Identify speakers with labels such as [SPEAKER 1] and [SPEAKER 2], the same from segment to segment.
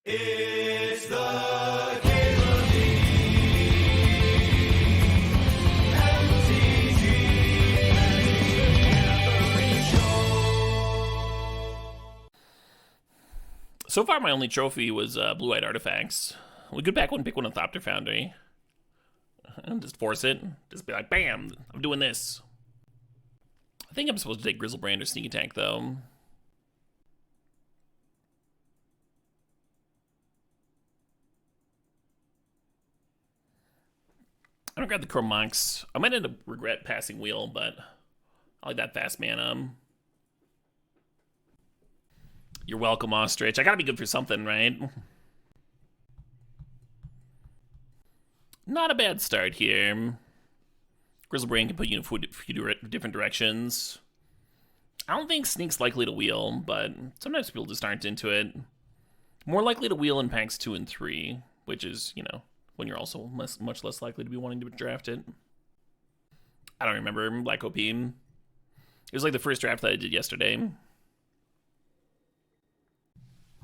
[SPEAKER 1] It's the Caleb MTG Show.
[SPEAKER 2] So far, my only trophy was Blue-Eyed Artifacts. We could pick one on Thopter Foundry. And just force it. Just be like, bam, I'm doing this. I think I'm supposed to take Grizzlebrand or Sneak Attack, though. I'm gonna grab the Chrome Monks. I might end up regret passing Wheel, but I like that fast mana. You're welcome, Ostrich. I gotta be good for something, right? Not a bad start here. Grizzlebrand can put you in a few different directions. I don't think Sneak's likely to wheel, but sometimes people just aren't into it. More likely to wheel in packs 2 and 3, which is, you know, when you're also much less likely to be wanting to draft it. I don't remember Black OP. It was like the first draft that I did yesterday.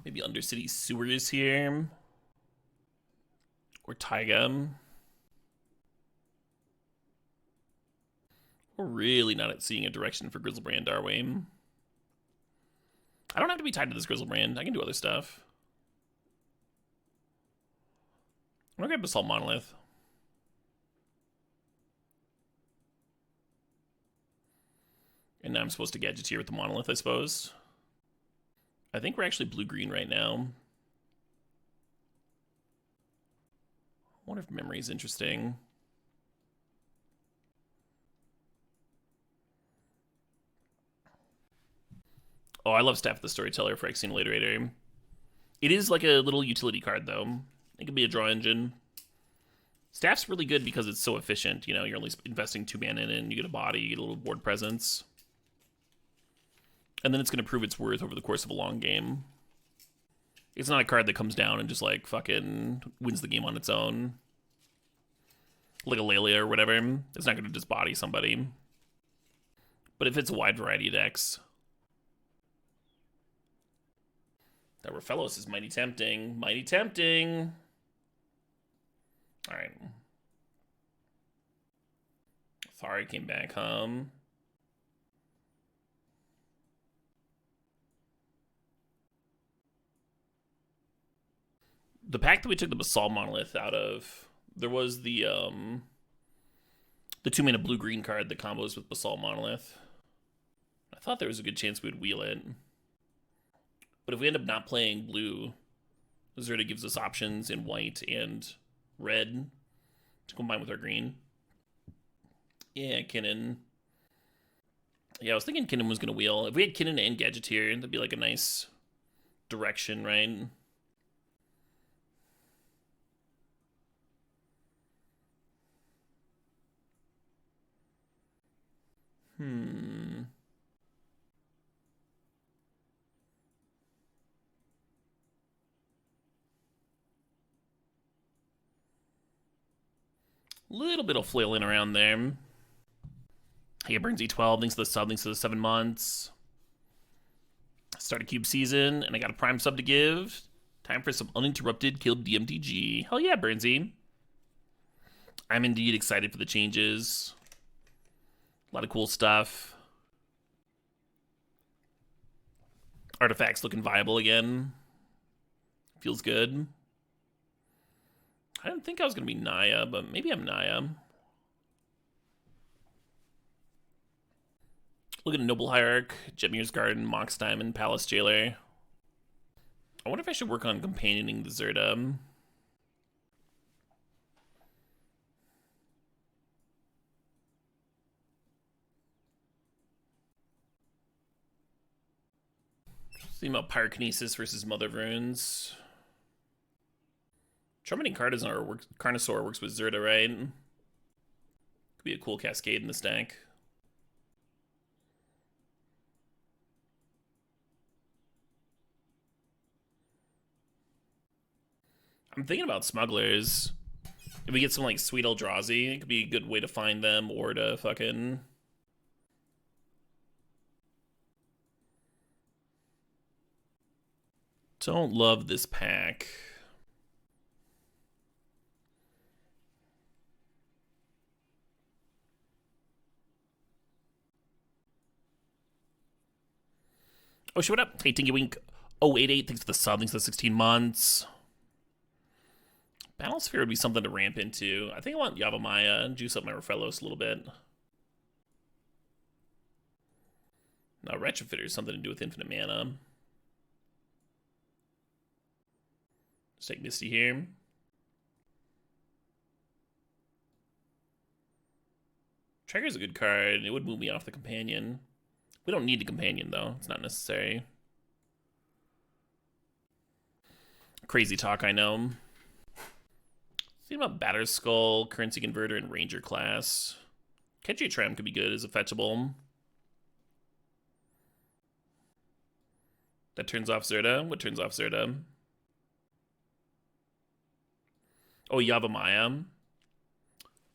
[SPEAKER 2] Maybe Undercity Sewers here. Or Taiga. We're really not seeing a direction for Grizzlebrand, are we? I don't have to be tied to this Grizzlebrand. I can do other stuff. I'm gonna grab Basalt Monolith. And now I'm supposed to Gadgeteer with the Monolith, I suppose. I think we're actually blue-green right now. I wonder if memory is interesting. Oh, I love Staff of the Storyteller for Exenolator. It is like a little utility card, though. It could be a draw engine. Staff's really good because it's so efficient. You know, you're only investing 2 mana in it, and you get a body, you get a little board presence. And then it's going to prove its worth over the course of a long game. It's not a card that comes down and just, like, fucking wins the game on its own. Like a Lelia or whatever. It's not going to just body somebody. But it fits a wide variety of decks. That Raphellos is mighty tempting. Mighty tempting. Alright. Thari came back home. The pack that we took the Basalt Monolith out of, there was the 2-mana blue-green card that combos with Basalt Monolith. I thought there was a good chance we would wheel it. But if we end up not playing blue, Zerta gives us options in white and red to combine with our green. Yeah, Kinnan. Yeah, I was thinking Kinnan was going to wheel. If we had Kinnan and Gadgeteer, that'd be like a nice direction, right? Little bit of flailing around there. Hey, Burns E12, thanks for the sub, thanks for the 7 months. Start a cube season, and I got a prime sub to give. Time for some uninterrupted Caleb DMTG. Hell yeah, Burnsy. I'm indeed excited for the changes. A lot of cool stuff. Artifacts looking viable again. Feels good. I didn't think I was going to be Naya, but maybe I'm Naya. Look at a Noble Hierarch, Jetmir's Garden, Mox Diamond, Palace Jailer. I wonder if I should work on companioning the Zerta. See about Pyrokinesis versus Mother of Runes. Trumpeting Carnosaur works with Zerta, right? Could be a cool cascade in the stack. I'm thinking about Smugglers. If we get some like Sweet Eldrazi, it could be a good way to find them or to fucking Don't love this pack. Oh, shit, what up? Hey, Tinky Wink 088, thanks for the sub, thanks for the 16 months. Battlesphere would be something to ramp into. I think I want Yavimaya and juice up my Raphaelos a little bit. Now, Retrofitter is something to do with infinite mana. Let's take Misty here. Trigger's a good card. It would move me off the companion. We don't need a companion, though. It's not necessary. Crazy talk, I know. Think about Battered Skull, Currency Converter, and Ranger class. Ketchy Tram could be good as a fetchable. That turns off Zerda. What turns off Zerda? Oh, Yavimaya.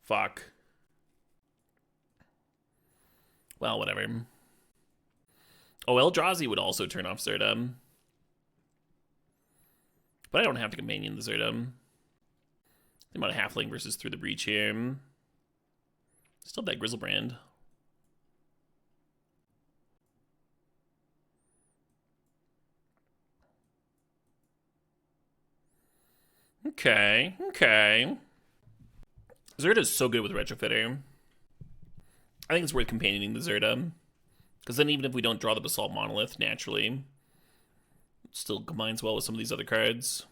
[SPEAKER 2] Fuck. Well, whatever. Oh, Eldrazi would also turn off Zerda. But I don't have to companion the Zerda. Think about a Halfling versus Through the Breach here. Still that Grizzlebrand. Okay. Zerda's so good with Retrofitter. I think it's worth companioning the Zerda. Because then even if we don't draw the Basalt Monolith naturally, it still combines well with some of these other cards.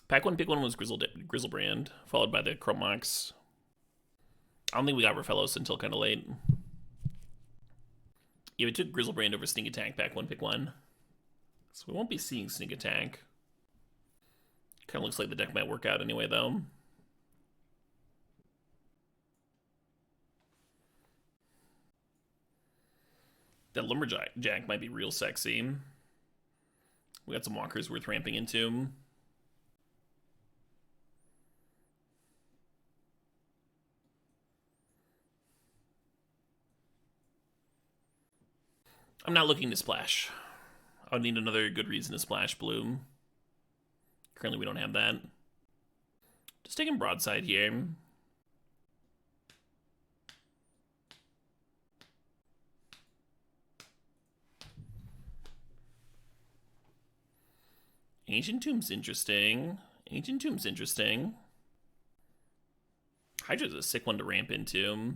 [SPEAKER 2] Pack 1, pick 1 was Grizzlebrand, followed by the Chrome Mox. I don't think we got Raphaelos until kind of late. Yeah, we took Grizzlebrand over Sneak Attack, pack 1, pick 1. So we won't be seeing Sneak Attack. Kind of looks like the deck might work out anyway, though. That Lumberjack might be real sexy. We got some walkers worth ramping into. I'm not looking to splash. I would need another good reason to splash blue. Currently, we don't have that. Just taking broadside here. Ancient Tomb's interesting. Hydra's a sick one to ramp into.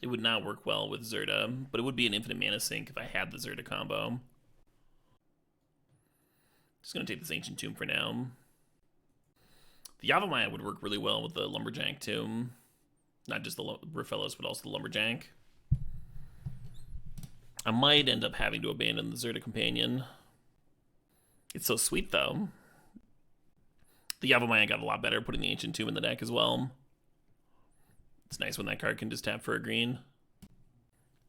[SPEAKER 2] It would not work well with Zerda, but it would be an infinite mana sink if I had the Zerda combo. Just gonna take this Ancient Tomb for now. The Yavimaya would work really well with the Lumberjack too. Not just the Raphaelos, but also the Lumberjack. I might end up having to abandon the Zerda Companion. It's so sweet, though. The Yavimaya got a lot better putting the Ancient Tomb in the deck as well. It's nice when that card can just tap for a green.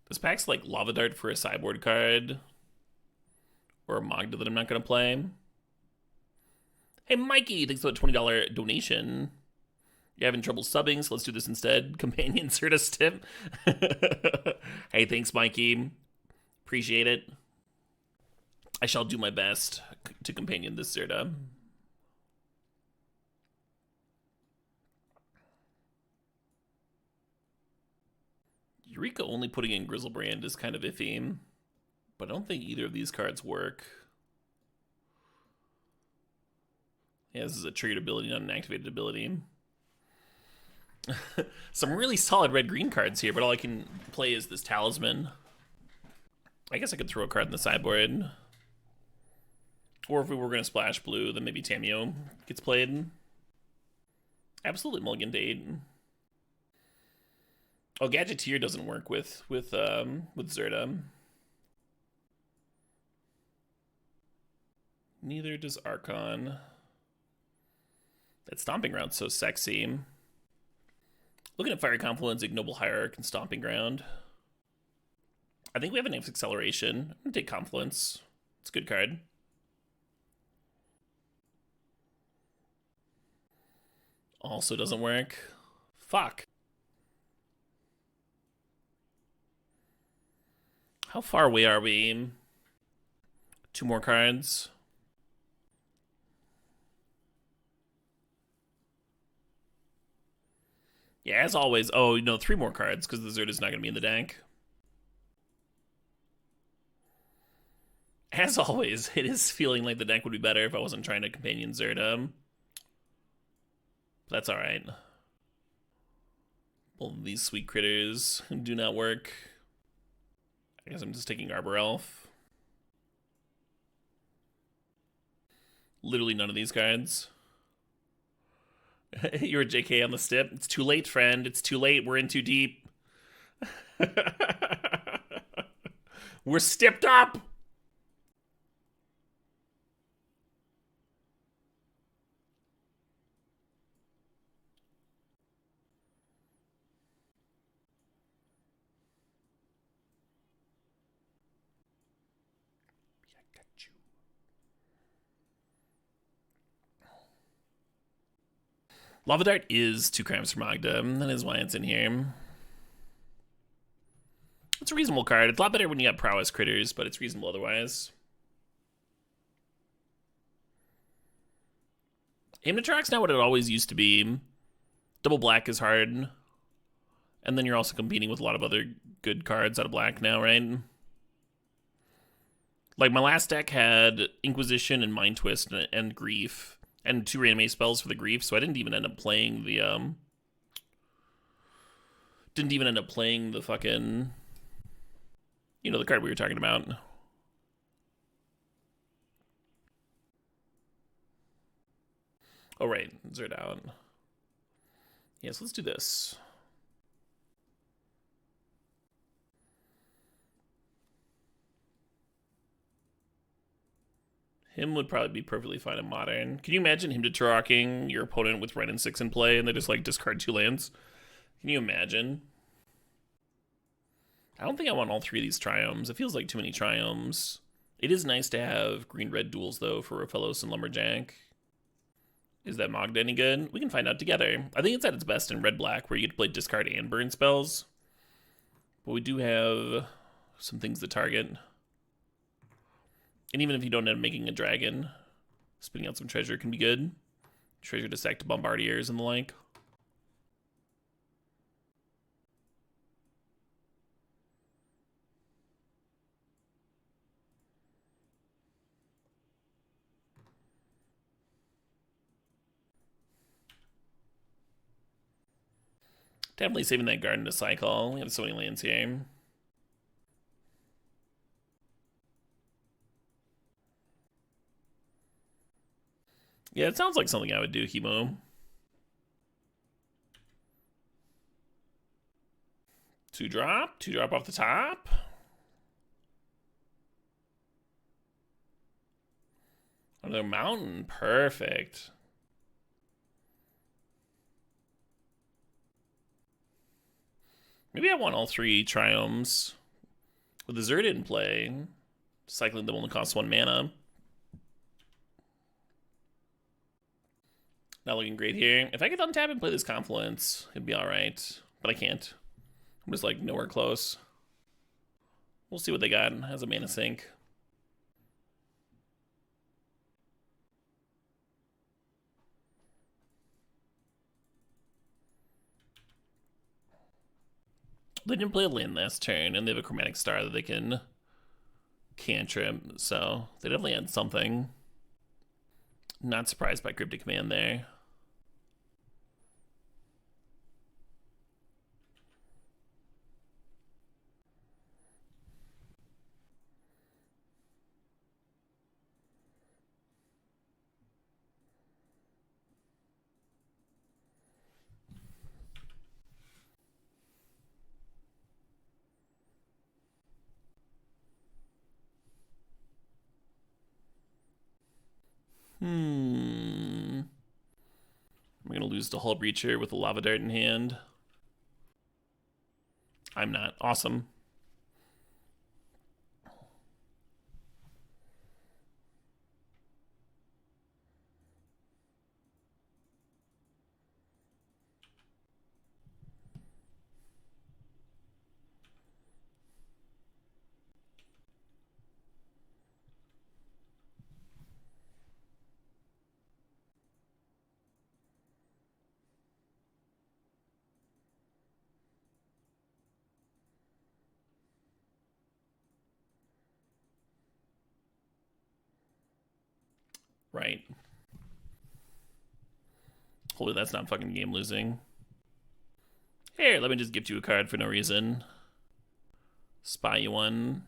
[SPEAKER 2] This pack's like Lava Dart for a sideboard card. Or a Magda that I'm not going to play. Hey, Mikey, thanks for the $20 donation. You're having trouble subbing, so let's do this instead. Companion Zerda Stip. Hey, thanks, Mikey. Appreciate it. I shall do my best to companion this Zerda. Eureka only putting in Grizzlebrand is kind of iffy, but I don't think either of these cards work. Yeah, this is a triggered ability, not an activated ability. Some really solid red-green cards here, but all I can play is this Talisman. I guess I could throw a card in the sideboard. Or if we were going to splash blue, then maybe Tameo gets played. Absolutely mulligan to 8. Oh, Gadgeteer doesn't work with Zerda. Neither does Archon. That Stomping Ground's so sexy. Looking at Fiery Confluence, Ignoble Hierarch, and Stomping Ground. I think we have an Acceleration. I'm going to take Confluence. It's a good card. Also doesn't work. Fuck. How far away are we? 2 more cards. Yeah, as always. Oh, no, 3 more cards because the Zerd is not going to be in the deck. As always, it is feeling like the deck would be better if I wasn't trying to companion Zerda. That's alright. Well, these sweet critters do not work. I guess I'm just taking Arbor Elf. Literally none of these cards. You're a JK on the stip. It's too late, friend. It's too late. We're in too deep. We're stipped up. I got you. Lava Dart is 2 crimes for Magda. That is why it's in here. It's a reasonable card. It's a lot better when you got prowess critters, but it's reasonable otherwise. Hypnotrack's not what it always used to be. Double black is hard. And then you're also competing with a lot of other good cards out of black now, right? Like, my last deck had Inquisition and Mind Twist and Grief. And 2 reanimate spells for the Grief, so I didn't even end up playing the, Didn't even end up playing the fucking... You know, the card we were talking about. Oh, right. Zerd out. Yes, let's do this. Him would probably be perfectly fine in Modern. Can you imagine him detracking your opponent with Ren and 6 in play and they just, like, discard 2 lands? Can you imagine? I don't think I want all 3 of these Triomes. It feels like too many Triomes. It is nice to have green-red duels, though, for Raphaelos and Lumberjack. Is that Mogda any good? We can find out together. I think it's at its best in red-black, where you get to play discard and burn spells. But we do have some things to target. And even if you don't end up making a dragon, spinning out some treasure can be good. Treasure to sack to bombardiers and the like. Definitely saving that garden to cycle. We have so many lands here. Yeah, it sounds like something I would do, Hemo. 2-drop. 2-drop off the top. Another mountain. Perfect. Maybe I want all 3 Triomes. With the Zerd in play, cycling them only costs 1 mana. Not looking great here. If I could untap and play this Confluence, it'd be alright. But I can't. I'm just, like, nowhere close. We'll see what they got as a mana sink. They didn't play a land last turn, and they have a Chromatic Star that they can cantrip, so they definitely had something. Not surprised by Cryptic Command there. I'm gonna lose to Hull Breacher with a Lava Dart in hand. I'm not. Awesome. Right. Hopefully that's not fucking game losing. Here, let me just gift you a card for no reason. Spy you one.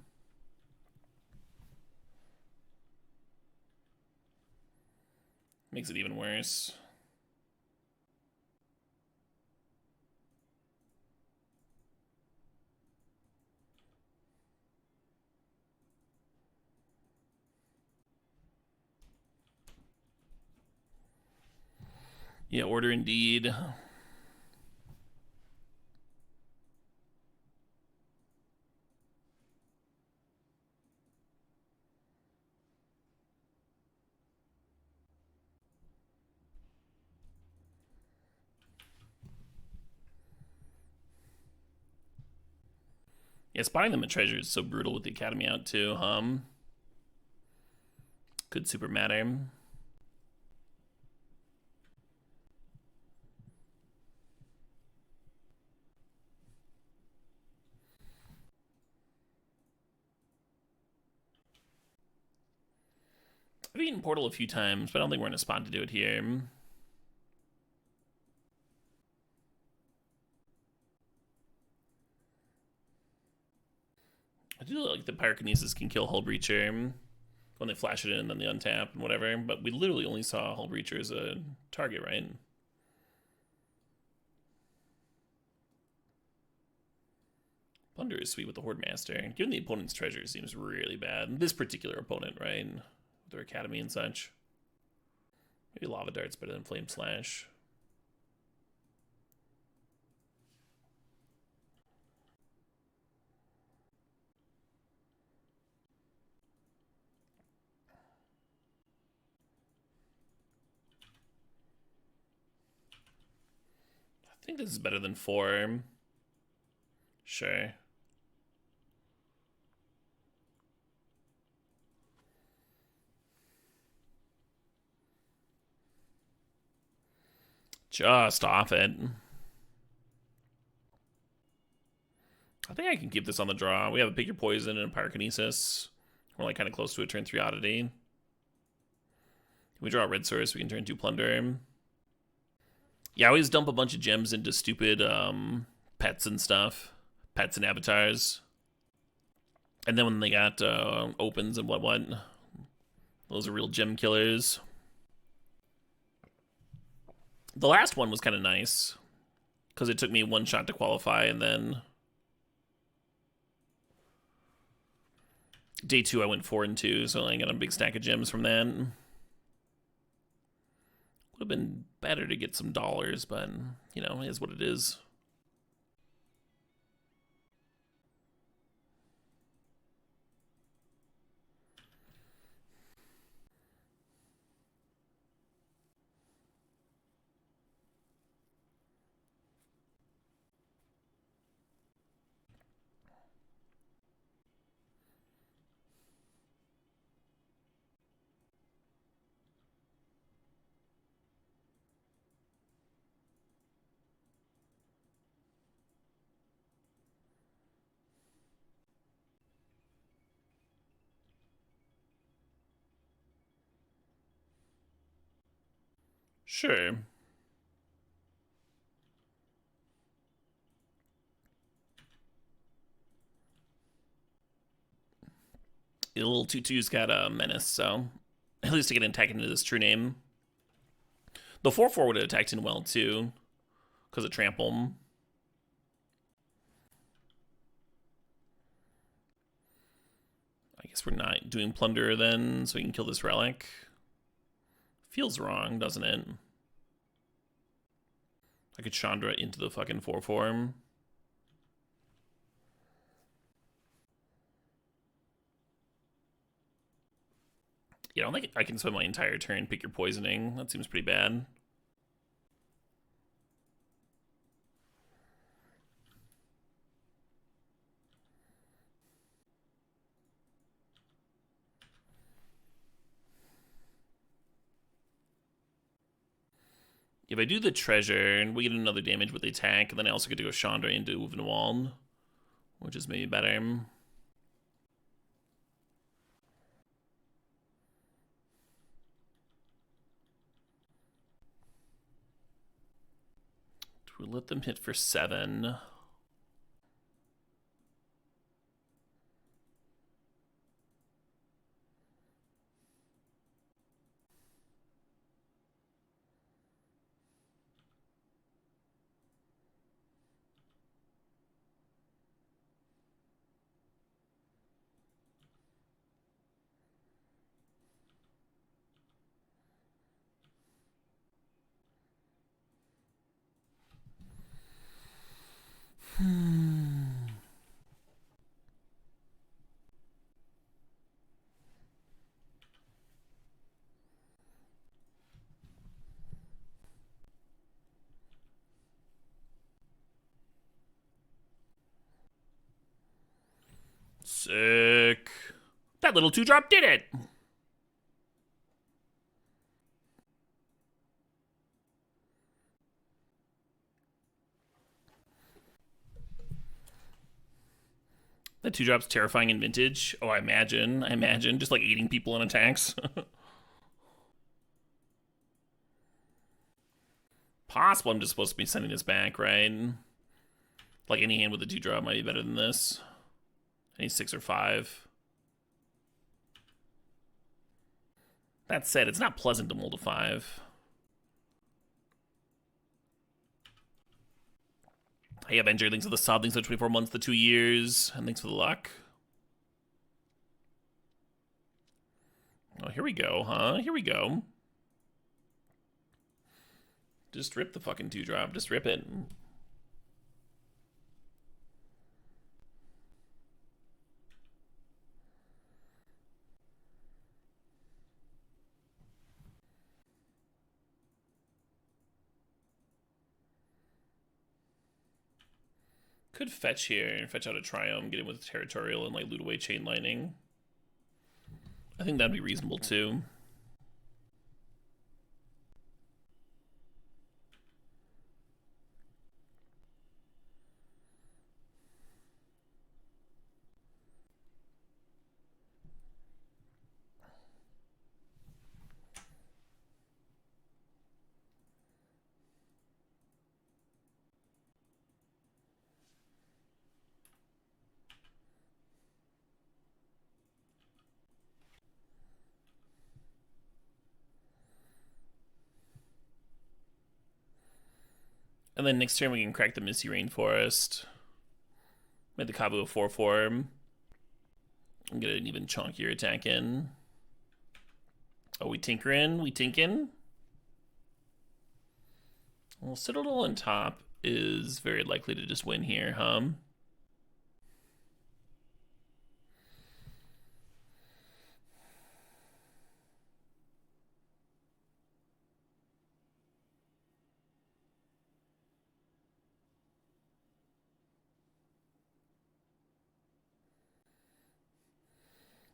[SPEAKER 2] Makes it even worse. Yeah, order indeed. Yeah, spotting them at treasure is so brutal with the academy out too. Could super matter. I've eaten Portal a few times, but I don't think we're in a spot to do it here. I do like the Pyrokinesis can kill Hull Breacher when they flash it in and then they untap and whatever, but we literally only saw Hull Breacher as a target, right? Plunder is sweet with the Horde Master. Given the opponent's treasure seems really bad. This particular opponent, right? With their academy and such. Maybe Lava Dart's better than Flame Slash. I think this is better than 4. Sure. Just off it. I think I can keep this on the draw. We have a Pick Your Poison and a Pyrokinesis. We're like kind of close to a turn 3 oddity. If we draw a red source, we can turn 2 Plunder. Yeah, I always dump a bunch of gems into stupid pets and stuff. Pets and avatars. And then when they got opens and what, those are real gem killers. The last one was kind of nice. Because it took me 1 shot to qualify, and then day 2 I went 4 and 2, so I got a big stack of gems from that. Would have been better to get some dollars, but, you know, it is what it is. Sure. The little 2/2's got a menace, so at least I get an attack into this true name. The 4/4 would have attacked in well too, because of trample. I guess we're not doing plunder then, so we can kill this relic. Feels wrong, doesn't it? I could Chandra into the fucking 4/4. Yeah, I don't think I can spend my entire turn Pick Your Poisoning. That seems pretty bad. If I do the treasure, we get another damage with the attack, and then I also get to go Chandra into Uvenwald, which is maybe better. We let them hit for 7. Sick. That little 2-drop did it. The 2-drop's terrifying in Vintage. Oh, I imagine. Just like eating people in attacks. Possible I'm just supposed to be sending this back, right? Like any hand with a 2-drop might be better than this. Any 6 or 5. That said, it's not pleasant to mold a 5. Hey, Avenger, thanks for the sub, thanks for the 24 months, the 2 years, and thanks for the luck. Oh, here we go, huh? Here we go. Just rip the fucking 2-drop. Just rip it. Could fetch here and fetch out a Triumph, get him with Territorial and like loot away Chain Lightning. I think that'd be reasonable too. And then next turn we can crack the Misty Rainforest. Make the Kabu a 4/4. And get an even chunkier attack in. Oh, we tinkering? We tinkin'? Well, Citadel on top is very likely to just win here, huh?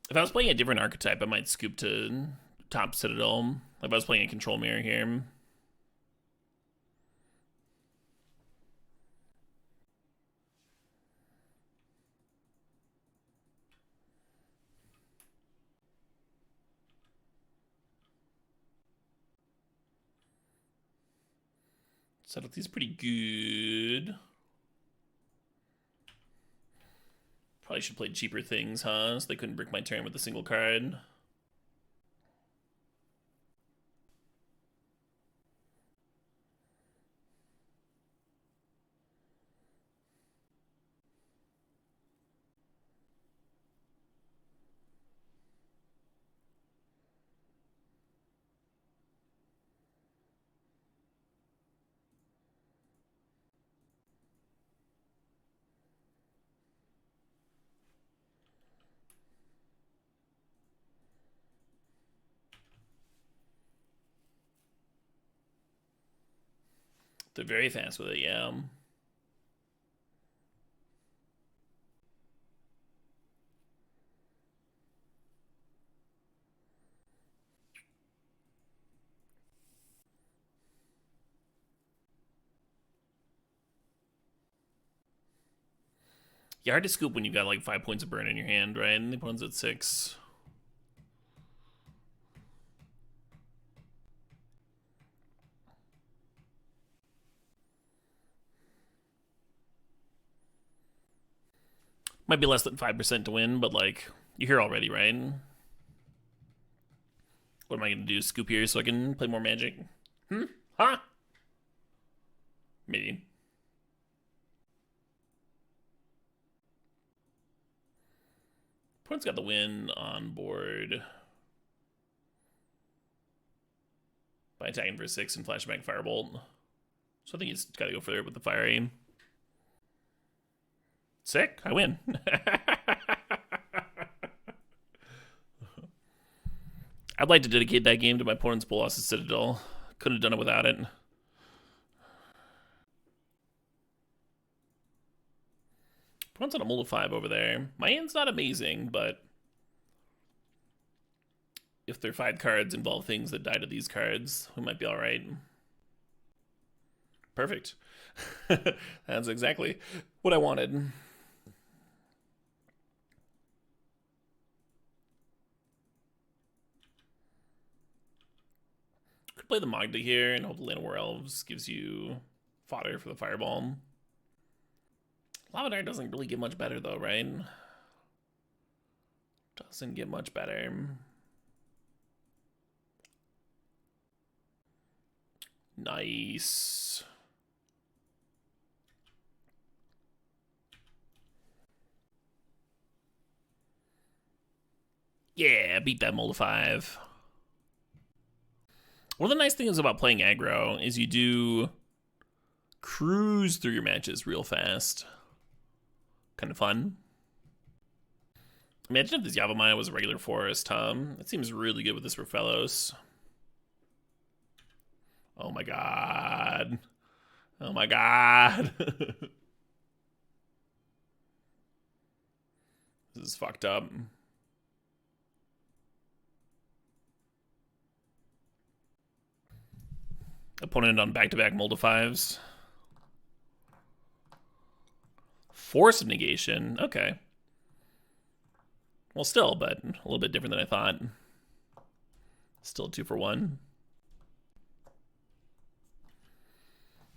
[SPEAKER 2] If I was playing a different archetype, I might scoop to top Citadel. If I was playing a Control Mirror here. Subtlety's pretty good. Probably should play cheaper things, huh? So they couldn't brick my turn with a single card. They're very fast with it, yeah. Yeah, hard to scoop when you've got like 5 points of burn in your hand, right? And the opponent's at 6. Might be less than 5% to win, but like, you're here already, right? What am I gonna do? Scoop here so I can play more Magic? Huh? Maybe. Opponent's got the win on board by attacking for 6 and flashback Firebolt. So I think he's got to go for it with the Fire Aim. Sick, I win. I'd like to dedicate that game to my opponent's Bolas's Citadel. Couldn't have done it without it. Opponent's on a mold of 5 over there. My hand's not amazing, but if their 5 cards involve things that die to these cards, we might be alright. Perfect. That's exactly what I wanted. Could play the Magda here and hope the Land of War Elves gives you fodder for the Fireball. Lavadar doesn't really get much better though, right? Doesn't get much better. Nice. Yeah, beat that mold of 5. One of the nice things about playing aggro is you do cruise through your matches real fast. Kind of fun. Imagine if this Yavimaya was a regular forest, It seems really good with this Rafellos. Oh my god. Oh my god. This is fucked up. Opponent on back-to-back mold of 5s. Force of negation. Okay. Well, still, but a little bit different than I thought. Still 2 for 1.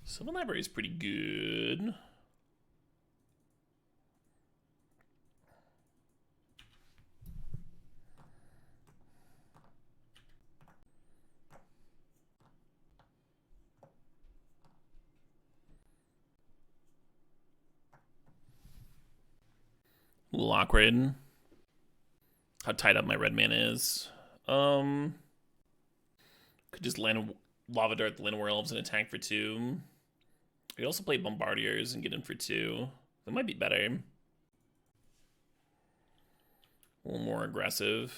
[SPEAKER 2] Sylvan Library is pretty good. A little awkward. How tied up my red mana is. Could just land Lava Dart the Land of War Elves and attack for 2. I could also play Bombardiers and get in for 2. That might be better. A little more aggressive.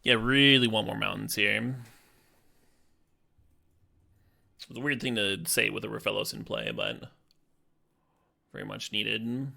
[SPEAKER 2] Yeah, really want more mountains here. It's a weird thing to say with a Rafellos in play, but very much needed.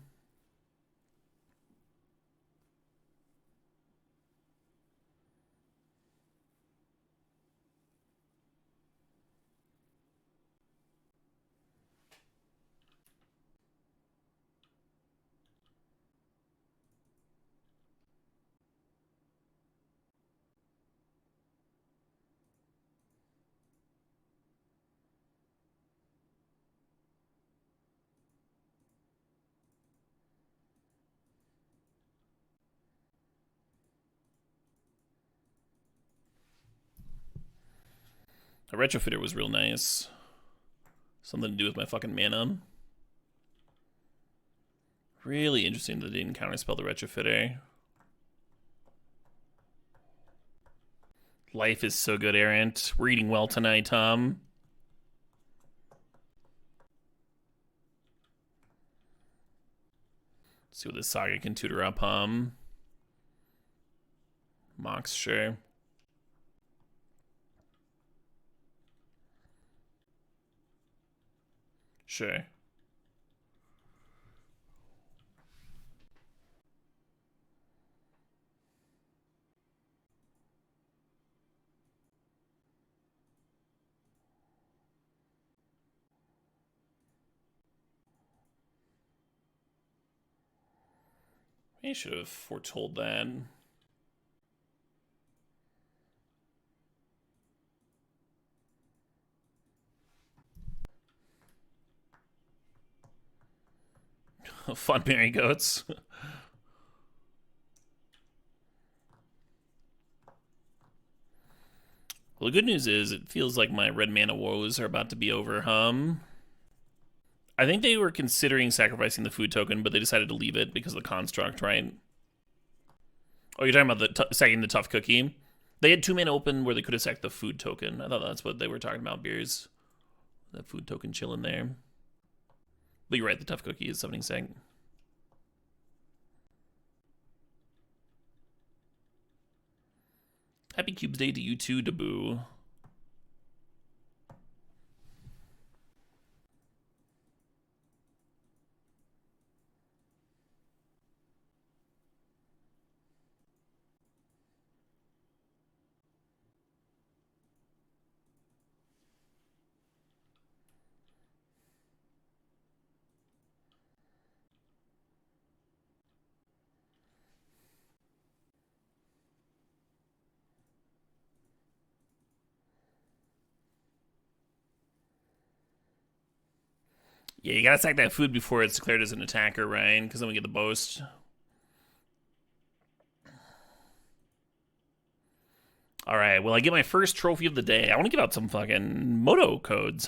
[SPEAKER 2] A Retrofitter was real nice. Something to do with my fucking mana. Really interesting that they didn't counterspell the Retrofitter. Life is so good, Errant. We're eating well tonight, Tom. Let's see what this Saga can tutor up, Mox, sure. Sure. I should have foretold that. Fun marigolds. Well, the good news is it feels like my red mana woes are about to be over, I think they were considering sacrificing the food token, but they decided to leave it because of the construct, right? Oh, you're talking about sacking the tough cookie? They had 2 mana open where they could have sacked the food token. I thought that's what they were talking about, Beers. That food token chilling there. But you're right, the tough cookie is summoning sack. Happy Cubes Day to you too, Daboo. Yeah, you gotta sack that food before it's declared as an attacker, right? Because then we get the boast. All right, well, I get my first trophy of the day. I want to give out some fucking Moto codes,